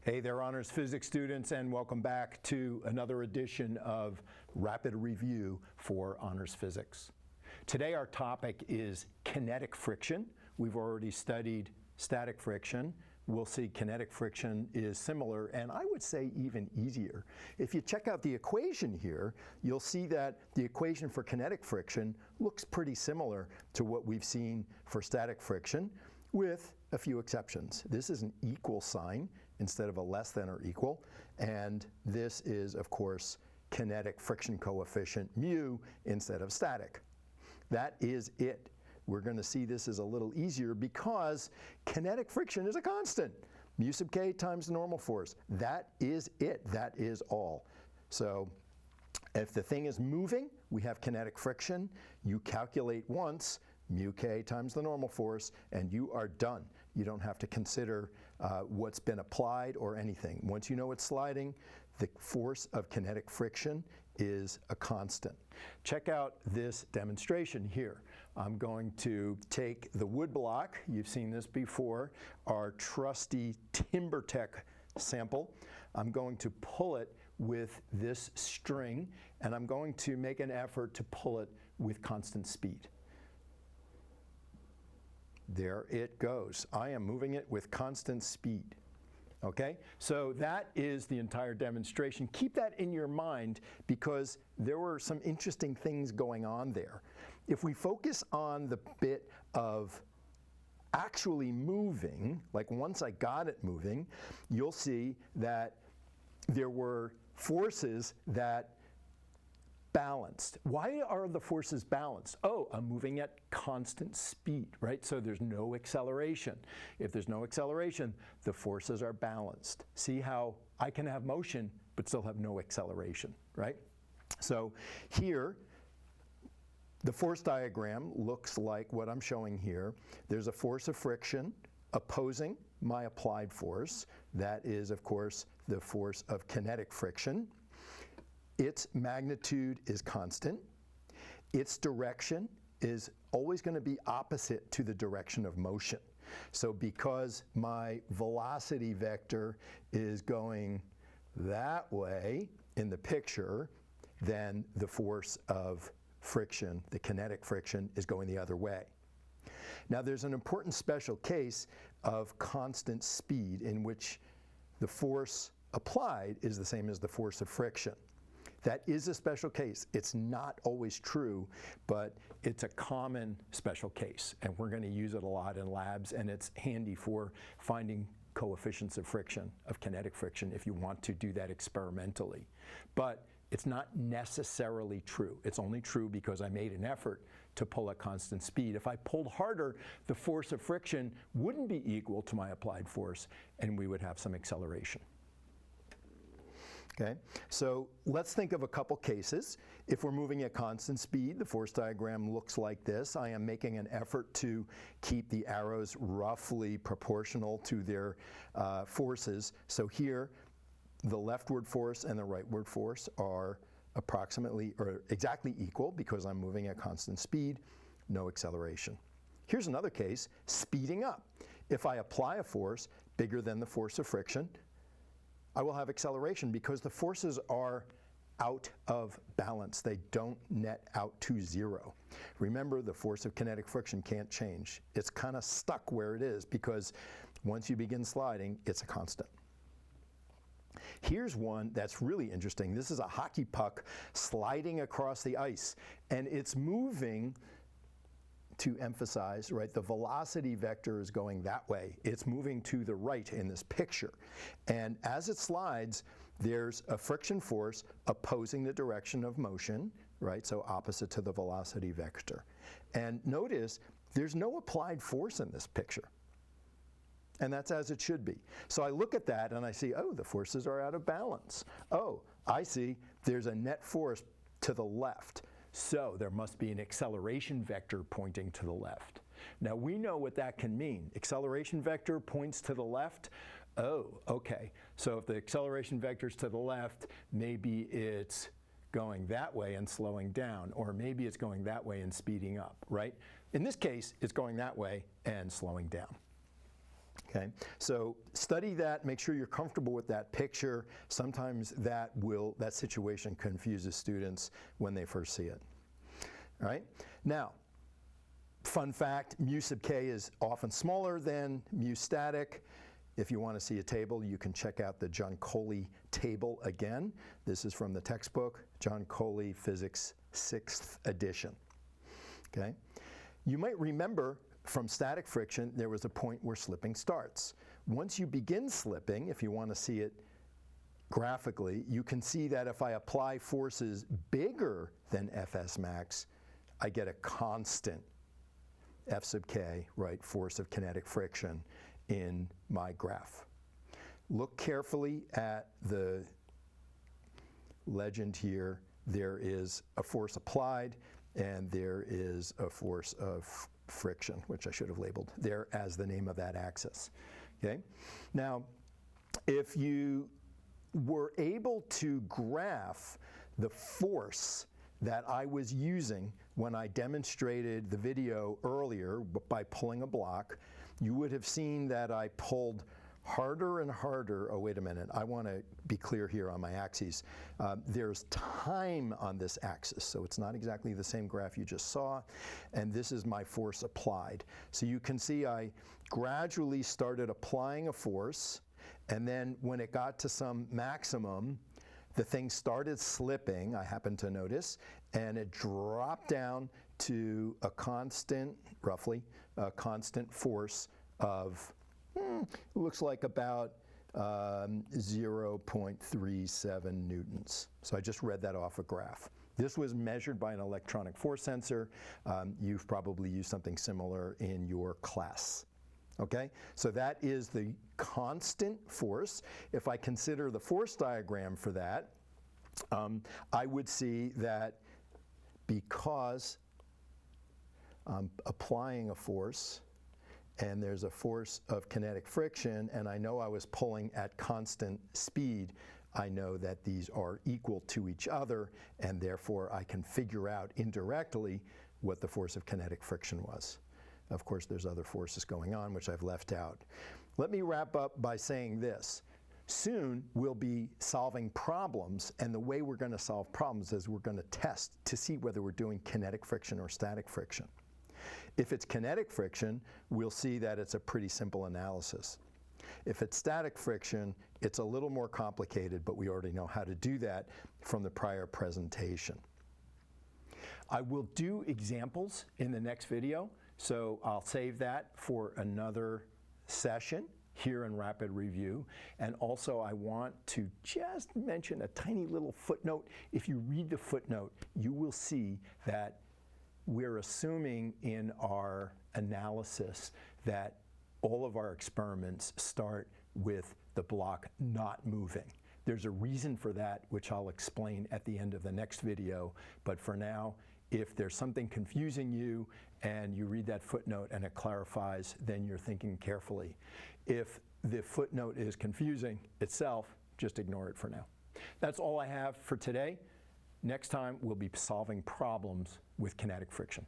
Hey there, honors physics students, and welcome back to another edition of Rapid Review for Honors Physics. Today our topic is kinetic friction. We've already studied static friction. We'll see kinetic friction is similar, and I would say even easier. If you check out the equation here, you'll see that the equation for kinetic friction looks pretty similar to what we've seen for static friction, with a few exceptions. This is an equal sign instead of a less than or equal, and this is, of course, kinetic friction coefficient mu instead of static. That is it. We're going to see this is a little easier because kinetic friction is a constant. Mu sub k times the normal force. That is it. That is all. So if the thing is moving, we have kinetic friction. You calculate once, mu k times the normal force, and you are done. You don't have to consider what's been applied or anything. Once you know it's sliding, the force of kinetic friction is a constant. Check out this demonstration here. I'm going to take the wood block, you've seen this before, our trusty TimberTech sample. I'm going to pull it with this string, and I'm going to make an effort to pull it with constant speed. There it goes. I am moving it with constant speed. Okay, so that is the entire demonstration. Keep that in your mind because there were some interesting things going on there. If we focus on the bit of actually moving, like once I got it moving, you'll see that there were forces that balanced. Why are the forces balanced? Oh, I'm moving at constant speed, right? So there's no acceleration. If there's no acceleration, the forces are balanced. See how I can have motion but still have no acceleration, right? So here, the force diagram looks like what I'm showing here. There's a force of friction opposing my applied force. That is, of course, the force of kinetic friction. Its magnitude is constant. Its direction is always going to be opposite to the direction of motion. So because my velocity vector is going that way in the picture, then the force of friction, the kinetic friction, is going the other way. Now there's an important special case of constant speed in which the force applied is the same as the force of friction. That is a special case. It's not always true, but it's a common special case, and we're going to use it a lot in labs, and it's handy for finding coefficients of friction, of kinetic friction, if you want to do that experimentally. But it's not necessarily true. It's only true because I made an effort to pull at constant speed. If I pulled harder, the force of friction wouldn't be equal to my applied force, and we would have some acceleration. Okay, so let's think of a couple cases. If we're moving at constant speed, the force diagram looks like this. I am making an effort to keep the arrows roughly proportional to their forces. So here, the leftward force and the rightward force are approximately or exactly equal because I'm moving at constant speed, no acceleration. Here's another case, speeding up. If I apply a force bigger than the force of friction, I will have acceleration because the forces are out of balance. They don't net out to zero. Remember, the force of kinetic friction can't change. It's kind of stuck where it is because once you begin sliding, it's a constant. Here's one that's really interesting. This is a hockey puck sliding across the ice, and it's moving, to emphasize, right, the velocity vector is going that way. It's moving to the right in this picture. And as it slides, there's a friction force opposing the direction of motion, right, so opposite to the velocity vector. And notice there's no applied force in this picture. And that's as it should be. So I look at that and I see, oh, the forces are out of balance. Oh, I see there's a net force to the left. So there must be an acceleration vector pointing to the left. Now we know what that can mean. Acceleration vector points to the left. Oh, okay. So if the acceleration vector is to the left, maybe it's going that way and slowing down, or maybe it's going that way and speeding up, right? In this case, it's going that way and slowing down. Okay, so study that, make sure you're comfortable with that picture. Sometimes that situation confuses students when they first see it. All right, now, fun fact, mu sub k is often smaller than mu static. If you want to see a table, you can check out the John Coley table again. This is from the textbook, John Coley Physics 6th edition. Okay, you might remember from static friction, there was a point where slipping starts. Once you begin slipping, if you want to see it graphically, you can see that if I apply forces bigger than Fs max, I get a constant F sub k, right, force of kinetic friction in my graph. Look carefully at the legend here. There is a force applied, and there is a force of friction, which I should have labeled there as the name of that axis. Okay? Now, if you were able to graph the force that I was using when I demonstrated the video earlier by pulling a block, you would have seen that I pulled harder and harder. Oh, wait a minute. I want to be clear here on my axes. There's time on this axis, so it's not exactly the same graph you just saw, and this is my force applied. So you can see I gradually started applying a force, and then when it got to some maximum, the thing started slipping, I happened to notice, and it dropped down to a constant, roughly, a constant force of looks like about 0.37 newtons. So I just read that off a graph. This was measured by an electronic force sensor. You've probably used something similar in your class. Okay, so that is the constant force. If I consider the force diagram for that, I would see that because I'm applying a force, and there's a force of kinetic friction, and I know I was pulling at constant speed, I know that these are equal to each other, and therefore I can figure out indirectly what the force of kinetic friction was. Of course, there's other forces going on, which I've left out. Let me wrap up by saying this. Soon we'll be solving problems, and the way we're going to solve problems is we're going to test to see whether we're doing kinetic friction or static friction. If it's kinetic friction, we'll see that it's a pretty simple analysis. If it's static friction, it's a little more complicated, but we already know how to do that from the prior presentation. I will do examples in the next video, so I'll save that for another session here in Rapid Review. And also I want to just mention a tiny little footnote. If you read the footnote, you will see that we're assuming in our analysis that all of our experiments start with the block not moving. There's a reason for that, which I'll explain at the end of the next video. But for now, if there's something confusing you and you read that footnote and it clarifies, then you're thinking carefully. If the footnote is confusing itself, just ignore it for now. That's all I have for today. Next time, we'll be solving problems with kinetic friction.